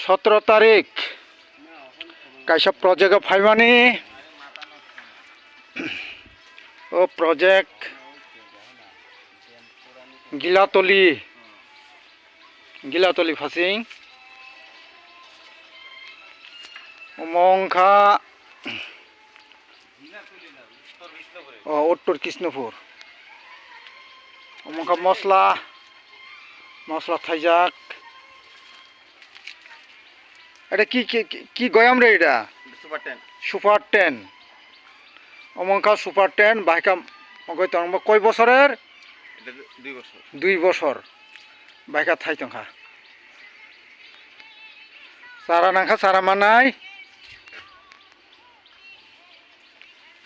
17 तारिख कैसा प्रोजेक्ट फाइमानी ओ प्रोजेक्ट गिलातली फासिंग उमंखा उत्तर कृष्णपुर उमंखा मसला थाइजाक এটা কি কি কি গয়াম রে এটা সুপার 10 অমংকা সুপার 10 বাইকা মগই তংবা কয় বছরের এটা 2 বছর 2 বছর বাইকা থাইতংখা সারা নাখা সারা মানাই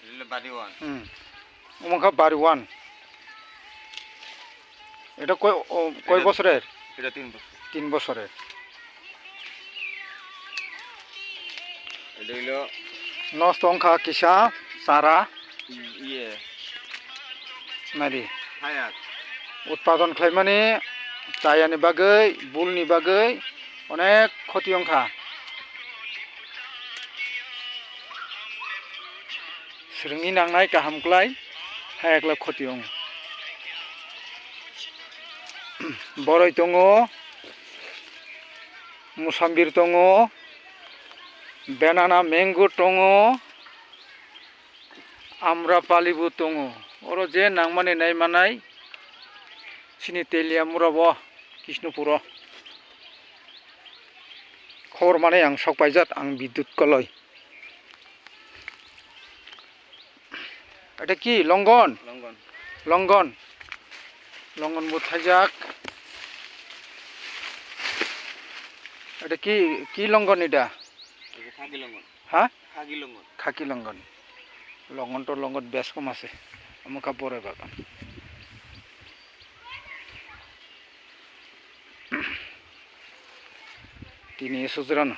এটা বাড়ি 1 অমংকা বাড়ি 1 এটা কয় বছরের এটা 3 বছর 3 বছরের এটা হলো নষ্টংখা কিসা সারা ইয়ে নারি হায়াত उत्पादन खालामनानै चायानि बागै बुलनि बागै अनेक क्षतियंखा स्रोंनि नांनाय गाहामख्लाय हायाख्ला क्षतियं बरय दङ मुसाम्बिर दङ बेनाना मैंगो दङ आम्रपालिबो दङ अरो जे नांमाने नायमानाय सिनि तेलिया मुराबो कृष्णपुर खबर माने आं सकबायजात आं विद्युत कलय এটা কি লঙ্ঘন লঙ্ঘন লঙ্ঘন লঙ্ঘন মুথাইজাক এটা কি কি লঙ্ঘন এটা এটা খাকি লঙ্ঘন হ্যাঁ খাকি লঙ্ঘন খাকি লঙ্ঘন লঙ্ঘন তো লঙ্ঘন বেশ কম আছে আমুকা পরে বাগান তিনি সুজরানো